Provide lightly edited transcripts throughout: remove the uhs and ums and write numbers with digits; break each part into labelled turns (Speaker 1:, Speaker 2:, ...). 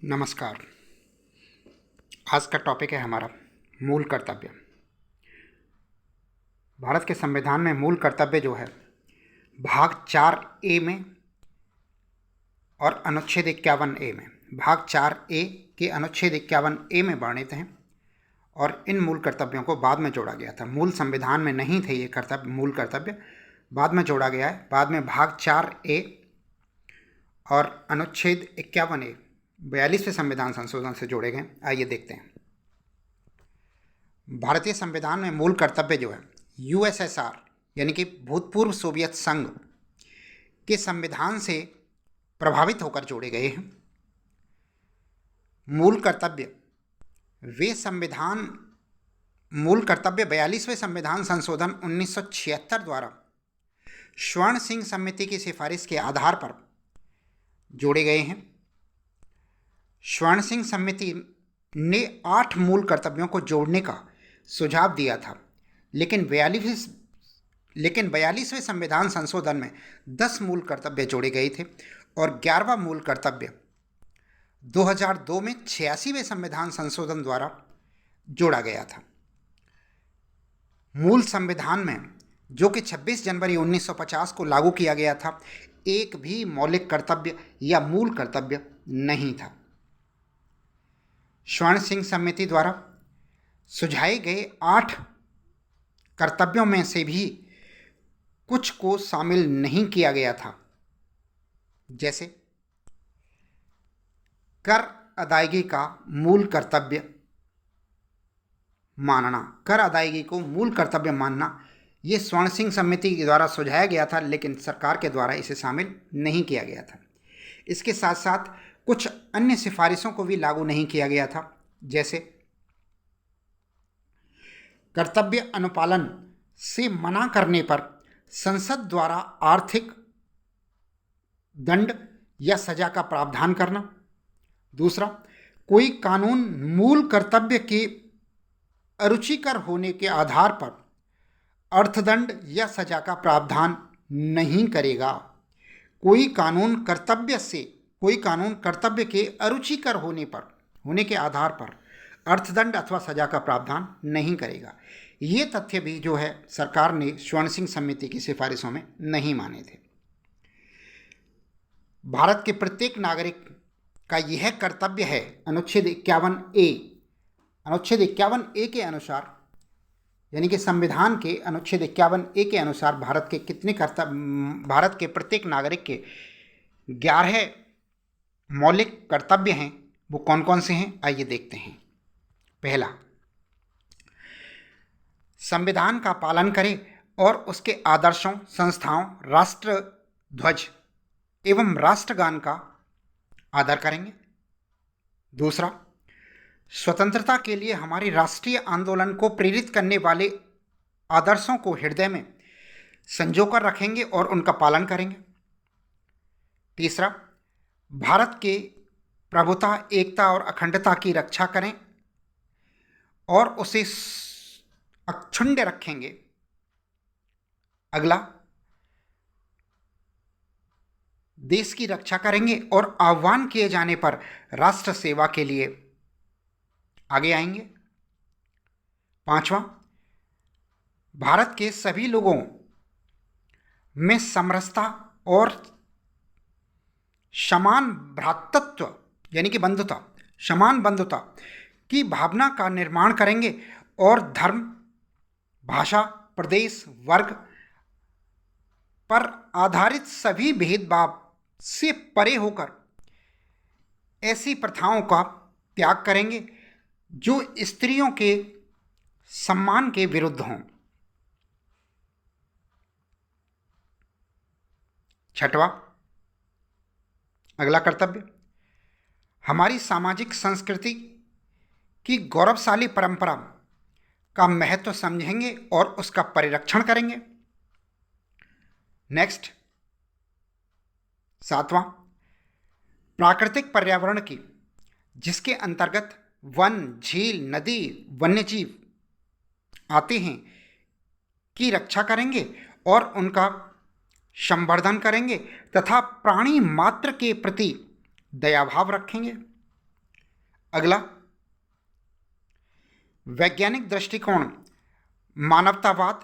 Speaker 1: नमस्कार। आज का टॉपिक है हमारा मूल कर्तव्य। भारत के संविधान में मूल कर्तव्य जो है भाग 4A में और अनुच्छेद 51A में, भाग 4A के अनुच्छेद 51A में वर्णित हैं और इन मूल कर्तव्यों को बाद में जोड़ा गया था। मूल संविधान में नहीं थे ये कर्तव्य, मूल कर्तव्य बाद में जोड़ा गया है। बाद में भाग 4A और अनुच्छेद 51A 42वें संविधान संशोधन से जोड़े गए। आइए देखते हैं। भारतीय संविधान में मूल कर्तव्य जो है यूएसएसआर यानी कि भूतपूर्व सोवियत संघ के संविधान से प्रभावित होकर जोड़े गए हैं। मूल कर्तव्य 42वें संविधान संशोधन 1976 द्वारा स्वर्ण सिंह समिति की सिफारिश के आधार पर जोड़े गए हैं। स्वर्ण सिंह समिति ने 8 मूल कर्तव्यों को जोड़ने का सुझाव दिया था, लेकिन 42वें संविधान संशोधन में 10 मूल कर्तव्य जोड़े गए थे और 11वां मूल कर्तव्य 2002 में 86वें संविधान संशोधन द्वारा जोड़ा गया था। मूल संविधान में, जो कि 26 जनवरी 1950 को लागू किया गया था, एक भी मौलिक कर्तव्य या मूल कर्तव्य नहीं था। स्वर्ण सिंह समिति द्वारा सुझाए गए 8 कर्तव्यों में से भी कुछ को शामिल नहीं किया गया था, जैसे कर अदायगी का मूल कर्तव्य मानना। कर अदायगी को मूल कर्तव्य मानना ये स्वर्ण सिंह समिति के द्वारा सुझाया गया था, लेकिन सरकार के द्वारा इसे शामिल नहीं किया गया था। इसके साथ साथ कुछ अन्य सिफारिशों को भी लागू नहीं किया गया था, जैसे कर्तव्य अनुपालन से मना करने पर संसद द्वारा आर्थिक दंड या सजा का प्रावधान करना। दूसरा, कोई कानून मूल कर्तव्य के अरुचिकर होने के आधार पर अर्थदंड या सजा का प्रावधान नहीं करेगा। कोई कानून कर्तव्य के अरुचिकर होने के आधार पर अर्थदंड अथवा सजा का प्रावधान नहीं करेगा। ये तथ्य भी जो है सरकार ने स्वर्ण सिंह समिति की सिफारिशों में नहीं माने थे। भारत के प्रत्येक नागरिक का यह कर्तव्य है। अनुच्छेद 51A के अनुसार, यानी कि संविधान के अनुच्छेद 51A के अनुसार भारत के प्रत्येक नागरिक के 11 मौलिक कर्तव्य हैं। वो कौन कौन से हैं, आइए देखते हैं। पहला, संविधान का पालन करें और उसके आदर्शों, संस्थाओं, राष्ट्र ध्वज एवं राष्ट्रगान का आदर करेंगे। दूसरा, स्वतंत्रता के लिए हमारे राष्ट्रीय आंदोलन को प्रेरित करने वाले आदर्शों को हृदय में संजोकर रखेंगे और उनका पालन करेंगे। तीसरा, भारत के प्रभुता, एकता और अखंडता की रक्षा करें और उसे अक्षुण्ण रखेंगे। अगला, देश की रक्षा करेंगे और आह्वान किए जाने पर राष्ट्र सेवा के लिए आगे आएंगे। पांचवा, भारत के सभी लोगों में समरसता और समान भ्रातृत्व यानी कि समान बंधुता की भावना का निर्माण करेंगे और धर्म, भाषा, प्रदेश, वर्ग पर आधारित सभी भेदभाव से परे होकर ऐसी प्रथाओं का त्याग करेंगे जो स्त्रियों के सम्मान के विरुद्ध हों। छठवां, अगला कर्तव्य, हमारी सामाजिक संस्कृति की गौरवशाली परंपरा का महत्व समझेंगे और उसका परिरक्षण करेंगे। नेक्स्ट, सातवां, प्राकृतिक पर्यावरण की, जिसके अंतर्गत वन, झील, नदी, वन्यजीव आते हैं, की रक्षा करेंगे और उनका संवर्धन करेंगे तथा प्राणी मात्र के प्रति दयाभाव रखेंगे। अगला, वैज्ञानिक दृष्टिकोण मानवतावाद,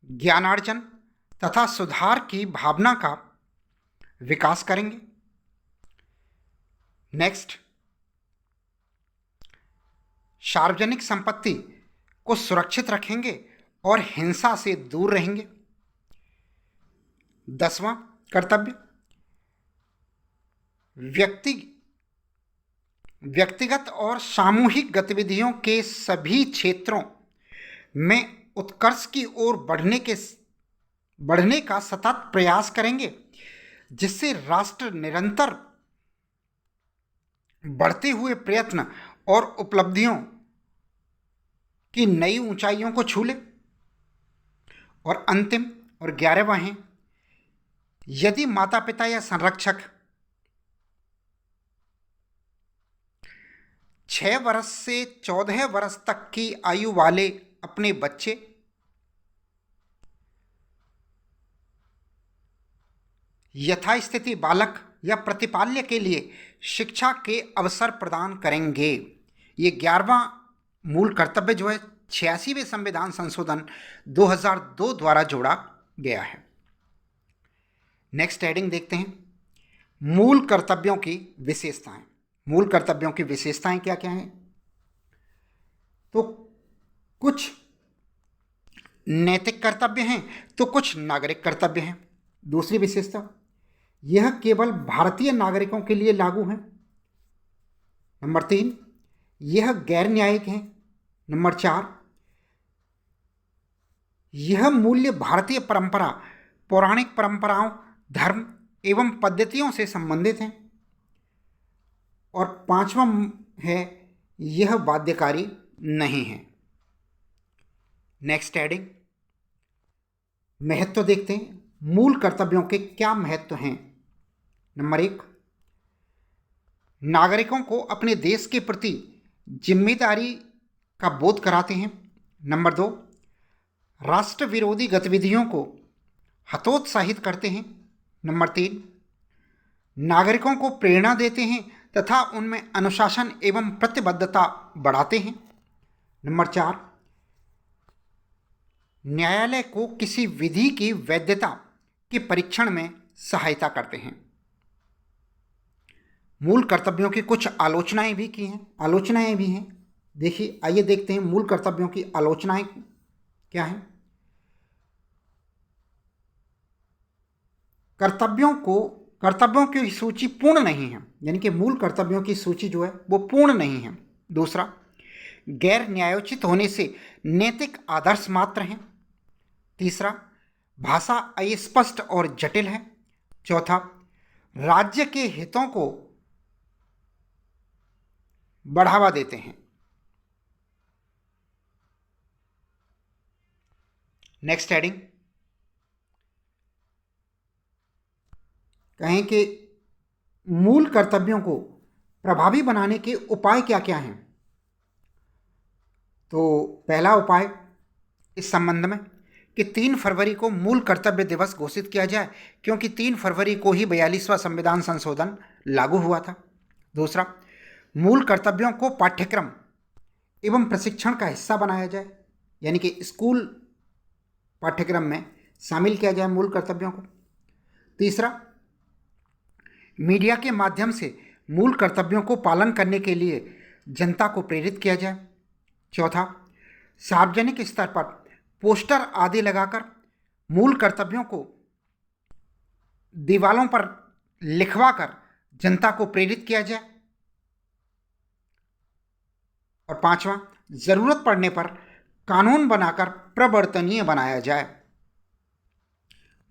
Speaker 1: ज्ञानार्जन तथा सुधार की भावना का विकास करेंगे। नेक्स्ट, सार्वजनिक संपत्ति को सुरक्षित रखेंगे और हिंसा से दूर रहेंगे। 10वां कर्तव्य, व्यक्तिगत और सामूहिक गतिविधियों के सभी क्षेत्रों में उत्कर्ष की ओर बढ़ने का सतत प्रयास करेंगे, जिससे राष्ट्र निरंतर बढ़ते हुए प्रयत्न और उपलब्धियों की नई ऊंचाइयों को छू ले। और अंतिम और 11वां है, यदि माता पिता या संरक्षक 6 वर्ष से 14 वर्ष तक की आयु वाले अपने बच्चे यथास्थिति बालक या प्रतिपाल्य के लिए शिक्षा के अवसर प्रदान करेंगे। ये 11वां मूल कर्तव्य जो है 86वें संविधान संशोधन 2002 द्वारा जोड़ा गया है। नेक्स्ट हेडिंग देखते हैं, मूल कर्तव्यों की विशेषताएं। मूल कर्तव्यों की विशेषताएं क्या क्या हैं? तो कुछ नैतिक कर्तव्य हैं तो कुछ नागरिक कर्तव्य हैं। दूसरी विशेषता, यह केवल भारतीय नागरिकों के लिए लागू है। नंबर 3, यह गैर न्यायिक है। नंबर 4, यह मूल्य भारतीय परंपरा, पौराणिक परंपराओं, धर्म एवं पद्धतियों से संबंधित हैं। और 5वां है, यह बाध्यकारी नहीं है। नेक्स्ट हेडिंग, महत्व देखते हैं। मूल कर्तव्यों के क्या महत्व हैं? नंबर 1, नागरिकों को अपने देश के प्रति जिम्मेदारी का बोध कराते हैं। नंबर 2, राष्ट्र विरोधी गतिविधियों को हतोत्साहित करते हैं। नंबर 3, नागरिकों को प्रेरणा देते हैं तथा उनमें अनुशासन एवं प्रतिबद्धता बढ़ाते हैं। नंबर 4, न्यायालय को किसी विधि की वैधता के परीक्षण में सहायता करते हैं। मूल कर्तव्यों की कुछ आलोचनाएं भी हैं। देखिए, आइए देखते हैं मूल कर्तव्यों की आलोचनाएं क्या हैं। कर्तव्यों की सूची पूर्ण नहीं है, यानी कि मूल कर्तव्यों की सूची जो है वो पूर्ण नहीं है। दूसरा, गैर न्यायोचित होने से नैतिक आदर्श मात्र हैं। तीसरा, भाषा अस्पष्ट और जटिल है। चौथा, राज्य के हितों को बढ़ावा देते हैं। नेक्स्ट हेडिंग, कहें कि मूल कर्तव्यों को प्रभावी बनाने के उपाय क्या क्या हैं। तो पहला उपाय इस संबंध में कि 3 फरवरी को मूल कर्तव्य दिवस घोषित किया जाए, क्योंकि 3 फरवरी को ही 42वां संविधान संशोधन लागू हुआ था। दूसरा, मूल कर्तव्यों को पाठ्यक्रम एवं प्रशिक्षण का हिस्सा बनाया जाए, यानी कि स्कूल पाठ्यक्रम में शामिल किया जाए मूल कर्तव्यों को। तीसरा, मीडिया के माध्यम से मूल कर्तव्यों को पालन करने के लिए जनता को प्रेरित किया जाए। चौथा, सार्वजनिक स्तर पर पोस्टर आदि लगाकर मूल कर्तव्यों को दीवालों पर लिखवाकर जनता को प्रेरित किया जाए। और 5वां, जरूरत पड़ने पर कानून बनाकर प्रवर्तनीय बनाया जाए।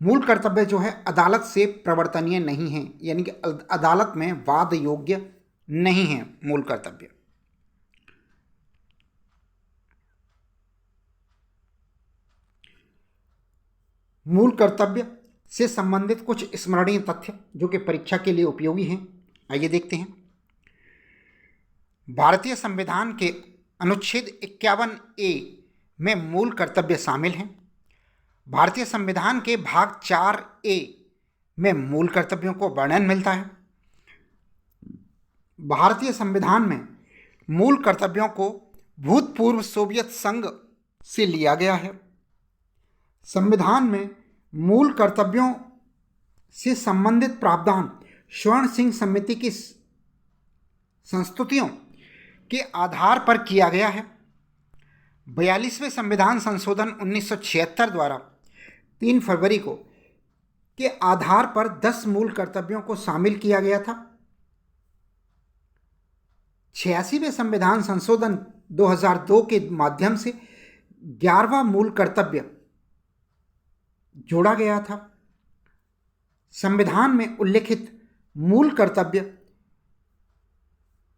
Speaker 1: मूल कर्तव्य जो है अदालत से प्रवर्तनीय नहीं है, यानी कि अदालत में वाद योग्य नहीं है मूल कर्तव्य। मूल कर्तव्य से संबंधित कुछ स्मरणीय तथ्य जो कि परीक्षा के लिए उपयोगी हैं, आइए देखते हैं। भारतीय संविधान के अनुच्छेद 51A में मूल कर्तव्य शामिल हैं। भारतीय संविधान के भाग 4A में मूल कर्तव्यों को वर्णन मिलता है। भारतीय संविधान में मूल कर्तव्यों को भूतपूर्व सोवियत संघ से लिया गया है। संविधान में मूल कर्तव्यों से संबंधित प्रावधान स्वर्ण सिंह समिति की संस्तुतियों के आधार पर किया गया है। 42वें संविधान संशोधन 1976 द्वारा 3 फरवरी को के आधार पर 10 मूल कर्तव्यों को शामिल किया गया था। 86वें संविधान संशोधन 2002 के माध्यम से 11वां मूल कर्तव्य जोड़ा गया था। संविधान में उल्लिखित मूल कर्तव्य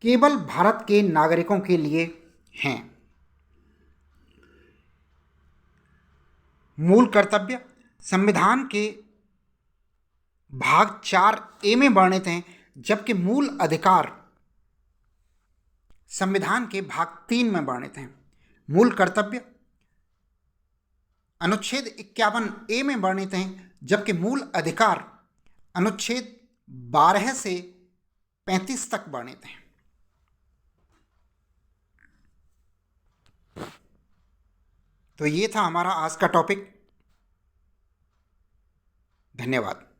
Speaker 1: केवल भारत के नागरिकों के लिए हैं। मूल कर्तव्य संविधान के भाग 4A में वर्णित हैं, जबकि मूल अधिकार संविधान के भाग 3 में वर्णित हैं। मूल कर्तव्य अनुच्छेद 51A में वर्णित हैं, जबकि मूल अधिकार अनुच्छेद 12 से 35 तक वर्णित हैं। तो ये था हमारा आज का टॉपिक। धन्यवाद।